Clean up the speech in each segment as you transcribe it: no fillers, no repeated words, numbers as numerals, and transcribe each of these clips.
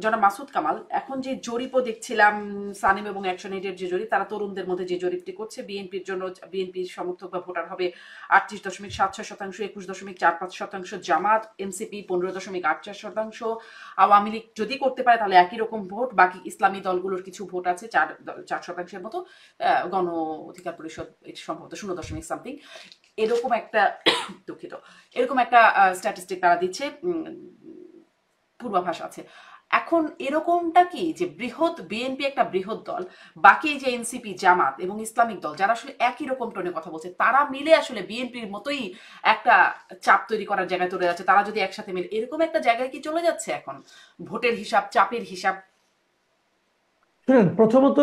জনাব মাসুদ কামাল, এখন যে জরিপও দেখছিলাম, সানিম এবং অ্যাকশন এইডের যে জরিপ, তারা তরুণদের মধ্যে যে জরিপটি করছে, বিএনপির জন্য বিএনপির সমর্থক বা ভোটার হবে 38.76%, 21.45%, জামাত এনসিপি 15.84%, আওয়ামী লীগ যদি করতে পারে তাহলে একই রকম ভোট, বাকি ইসলামী দলগুলোর কিছু ভোট আছে 4% মতো, গণ অধিকার পরিষদ এটি সম্ভবত 0 দশমিক সামথিং, এরকম একটা দুঃখিত, এরকম একটা স্ট্যাটিস্টিক তারা দিচ্ছে, পূর্বাভাস আছে। এখন এরকমটা কি যে বৃহৎ বিএনপি একটা বৃহৎ দল, বাকি যে এনসিপি, জামাত এবং ইসলামিক দল যারা আসলে একই রকম টোনে কথা বলছে, তারা মিলে আসলে বিএনপির মতোই একটা চাপ তৈরি করার জায়গায় চলে যাচ্ছে, তারা যদি একসাথে মিলে এরকম একটা জায়গায় কি চলে যাচ্ছে এখন, ভোটের হিসাব, চাপের হিসাব? শুনেন, প্রথমত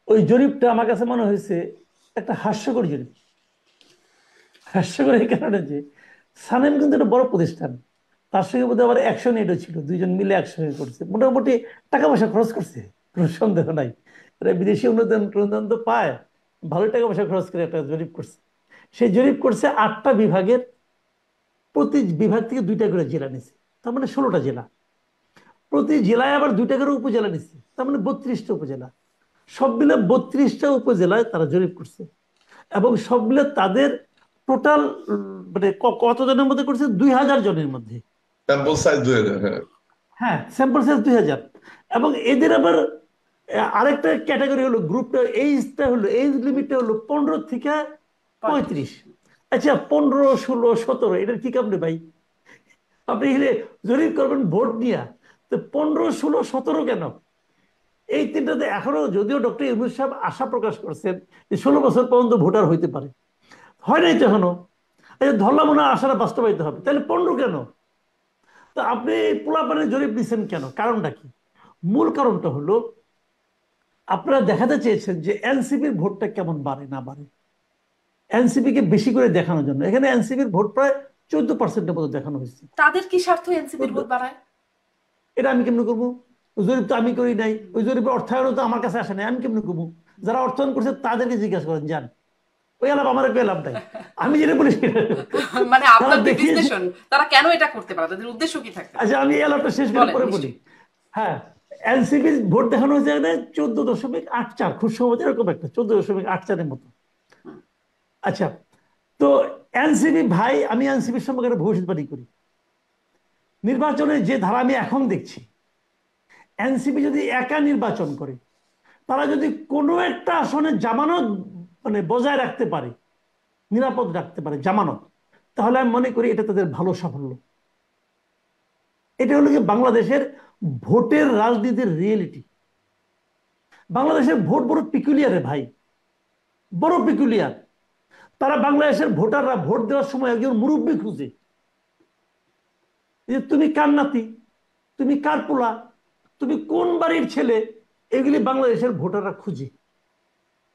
ওই জরিপটা আমার কাছে মনে হয়েছে একটা হাস্যকর জরিপ। হাস্যকর এই কারণে যে সানেম কিন্তু একটা বড় প্রতিষ্ঠান, তার সঙ্গে বোধহয় আবার অ্যাকশন এডও ছিল, দুইজন মিলে একসঙ্গে করছে, মোটামুটি টাকা পয়সা খরচ করছে, কোনো সন্দেহ নাই। এরা বিদেশি অনুদান অনুদান তো পায়, ভালো টাকা পয়সা খরচ করে একটা জরিপ করছে। সেই জরিপ করছে 8টা বিভাগের, প্রতি বিভাগ থেকে 2টা করে জেলা নিছে, তার মানে 16টা জেলা। প্রতি জেলায় আবার 2টা করে উপজেলা নিছে, তার মানে 32টা উপজেলা। সব মিলে 32টা উপজেলায় তারা জরিপ করছে, এবং সব মিলে তাদের টোটাল মানে কতজনের মধ্যে করছে, 2000 জনের মধ্যে। স্যাম্পল সাইজ 2000, হ্যাঁ। হ্যাঁ, স্যাম্পল সাইজ 2000। এবং এদের আবার আরেকটা ক্যাটাগরি হলো, গ্রুপটা এইজটা হলো, এইজ লিমিটটা হলো 15 থেকে 35। 35। আচ্ছা, 15, 16, 17 এটার কি কামড়ে ভাই? আপনি এখানে জরিপ করবেন ভোট নিয়ে, তো 15, 16, 17 কেন? এই তিনটাতে এখনো যদিও ডক্টর ইউনূস সাহেব আশা প্রকাশ করছেন যে 16 বছর পর্যন্ত ভোটার হইতে পারে, হয় নাই তো এখনো। আচ্ছা, ধরলাম মনে হয় আশাটা বাস্তবায়িত হবে, তাহলে 15 কেন? তো আপনি পোলাপানের জরিপ দিচ্ছেন কেন? কারণটা কি? মূল কারণটা হলো, আপনারা দেখাতে চেয়েছেন যে এনসিপির ভোটটা কেমন বাড়ে না বাড়ে, এনসিপি কে বেশি করে দেখানোর জন্য। এখানে এনসিপির ভোট প্রায় 14%-এর মতো দেখানো হয়েছে। তাদের কি স্বার্থ এনসিপির 14। ভোট বাড়ায়? এটা আমি কেমনে করবো? ওই জরিপ তো আমি করি নাই, ওই জরিপের অর্থায়ন তো আমার কাছে আসে নাই, আমি কেমনে করবো? যারা অর্থায়ন করছে তাদেরকে জিজ্ঞাসা করেন, যান। ওই আলাপ আমার একটু লাভ নাই, আমি যেটা বলি সেটা। মানে তারা আপনার কি দেখিয়েছে। বিশ্লেষণ, তারা কেন এটা করতে পারে, তাদের উদ্দেশ্য কি থাকতে পারে? আচ্ছা, আমি এই আলাপটা শেষ করে বলেন পরে বলি। নিশ্চয়ই। হ্যাঁ, এনসিপির ভোট দেখানো হয়েছে এখানে 14.84, খুব সম্ভবত এরকম একটা 14.84-এর মতো। আচ্ছা, তো এনসিপি ভাই, আমি এনসিপির সম্পর্কে একটা ভবিষ্যৎবাণী করি। নির্বাচনে যে ধারা আমি এখন দেখছি, এনসিপি যদি একা নির্বাচন করে, তারা যদি কোনো একটা আসনে জামানত মানে বজায় রাখতে পারে, নিরাপদ রাখতে পারে জামানত, তাহলে আমি মনে করি এটা তাদের ভালো সাফল্য। এটা হলো কি বাংলাদেশের ভোটের রাজনীতির রিয়েলিটি। বাংলাদেশের ভোট বড় পিকুলিয়ারে ভাই, বড় পিকুলিয়ার। তারা বাংলাদেশের ভোটাররা ভোট দেওয়ার সময় একজন মুরব্বী খুঁজে, যে তুমি কার নাতি, তুমি কার পোলা, তুমি কোন বাড়ির ছেলে, এগুলি বাংলাদেশের ভোটাররা খুঁজে।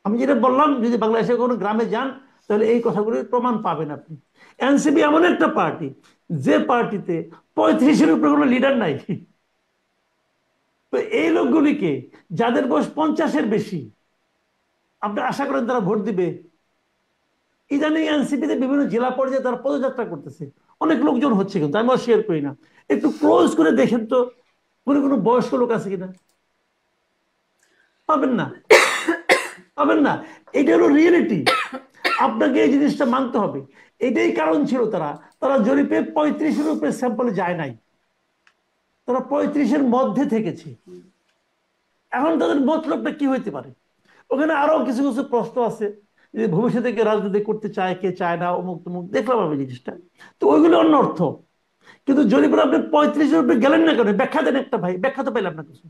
আমি যেটা বললাম, যদি বাংলাদেশের কোনো গ্রামে যান তাহলে এই কথাগুলির প্রমাণ পাবেন আপনি। এনসিপি এমন একটা পার্টি, যে পার্টিতে 35-এর উপরে কোনো লিডার নাই। তো এই লোকগুলিকে, যাদের বয়স 50-এর বেশি, আপনি আশা করেন তারা ভোট দিবে? ইদানিং এনসিপিতে বিভিন্ন জেলা পর্যায়ে তারা পদযাত্রা করতেছে, অনেক লোকজন হচ্ছে, কিন্তু আমি শেয়ার করি না। একটু ক্লোজ করে দেখেন তো, কোনো কোনো বয়স্ক লোক আছে কিনা? পাবেন না, পাবেন না। এটা হলো রিয়েলিটি, আপনাকে এই জিনিসটা মানতে হবে। এটাই কারণ ছিল তারা তারা জরিপে 35-এর উপরে স্যাম্পলে যায় নাই, তারা 35-এর মধ্যে থেকেছে। এখন তাদের মতলবটা কি হইতে পারে? ওখানে আরো কিছু কিছু প্রশ্ন আছে, যে ভবিষ্যতে কে রাজনীতি করতে চায়, কে চায় না, অমুক তমুক, দেখলাম আমি জিনিসটা। তো ওইগুলো অন্য অর্থ। কিন্তু জরিপের আপনি 35-এর উপরে গেলেন না কেন? ব্যাখ্যা দেন একটা ভাই, ব্যাখ্যা তো পেলাম না কিছু।